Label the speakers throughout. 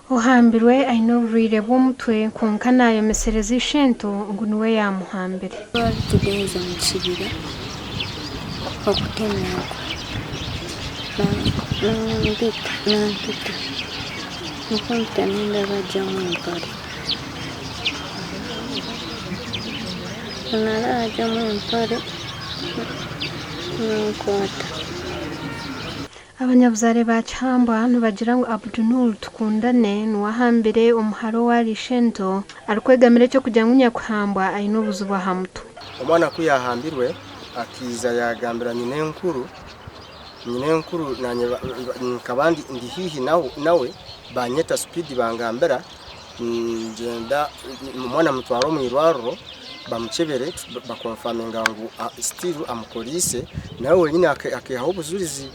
Speaker 1: Ohambirwe aina oburwire bw'omutwe kwonka nayomesereza ishento ngu niwe yamuhambire.
Speaker 2: Tugeze mu kibira okutemako nampita mukumpita nendaba ajjamu empale nala ajjamu empale nankwata.
Speaker 1: Abanyabuzare ba Kihambwa nibagira ngu Abdunnoor Tukundane niwahambire omuharo wa Ishento arikwegamira ekyo kugira ngu nyakuhambwa aine obuzibu aha mutwe.
Speaker 3: Omwana ku yahambirwe akiza yagambira nyina enkuru nanye nkabandi ndi hihi nawe banyeta speed bangambira ngenda omwana mutwaro mu irwariro bamuchebere bakonfaminga ngu still amukolise nawe wenyine akihaho obuzurizi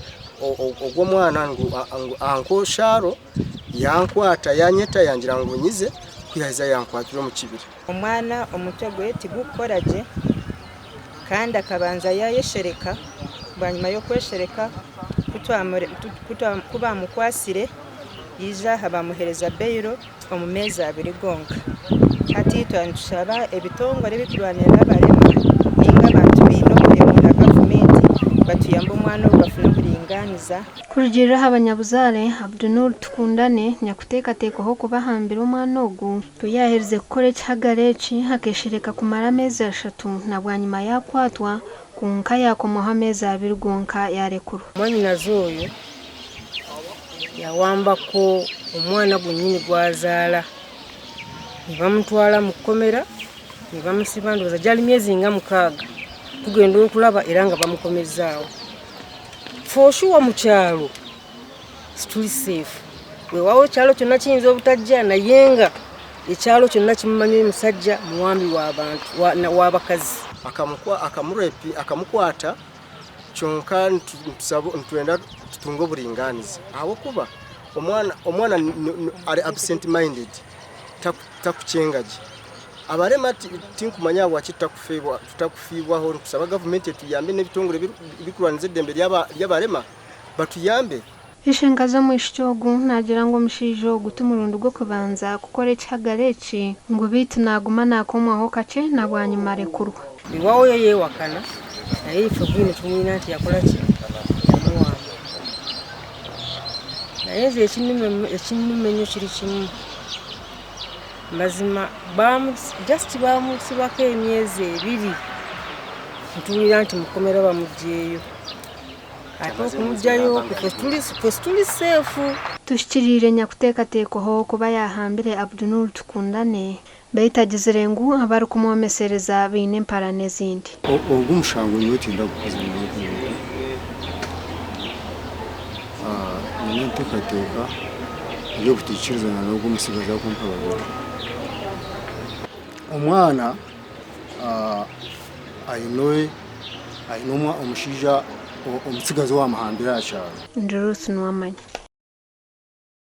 Speaker 3: ogwo mwana ngu anko sharo yankwata yanyeta yangira ngo nyize kuyaheza yankwatira mu kibiri.
Speaker 4: Omwana omutwe gwe tigukoraje kandi akabanza yayeshereka banyuma yo kweshereka kuba mukwasire yiza habamuhereza beiro omu mezi 2 gonka. Hati twantushaba ebitongore biturwanira abarema ninga abantu bino kuremura gavumenti batuyamba omwana obafuna oburinganiza.
Speaker 1: Kurugiriraho abanyabuzare Abdunnoor Tukundane nyakuteekateekaho kubahambira omwana ogu tuyahereze kukora ekihagara eki hakeshereka kumara amezi 3 na bwanyuma yakwatwa kunka yakomaho amezi 2 gonka yarekurwa.
Speaker 4: Mwanyinaze oyo yawambako omwana gwennyini gwazaala nibamutwala mu kkomera nibamusiba ndoza gyali myezi nga 6 tugenda okulaba era nga bamukomezaawo. Foshuwa mu kyalo situli safe wewawo ekyalo kyonna kiyinza obutajja naye nga ekyalo kyonna kimumanyi omusajja muwambi w'abantu w'abakazi akamukwata kyonka ntwenda tutunga oburinganiza ahabwokuba omwana ari absent minded takucyengaje abarema tinkumanya bwaki tutakufiibwaho tusaba gavumenti etuyambe n'ebitongole bikurwaniza eddembe ly'abarema batuyambe.
Speaker 1: Ishenga zo mwishiki ogu nagira ngu omushaija ogu tumurundi gw'okubanza kukora ekihagara eki ngu bitu naguma nakomwaho kakye na bwanyuma arekurwa.
Speaker 4: Iwawo yeyewakana naye ife bwine tumwina nti yakola ki yamuwamba naye nze ekimumenyo kiri kimu mazima bamusibako emyezi 2 ntuwulira nti mukomera bamugyeyo ate okumugyayo tuli seefu.
Speaker 1: Tushikirire nyakuteekateekaho kuba yahambire Abdunnoor Tukundane bayitagizire ngu abari kumwomesereza baine empara n'ezindi.
Speaker 5: Ogwo omushango niwe tinda gukoza nina nteekateeka eby'okuteekyerezana n'ogwo omusigazi akumpa babiri. Omwana aine omushaija omusigazi wamuhambira aha kyalo.
Speaker 1: Ndi Ruth Nwamanya.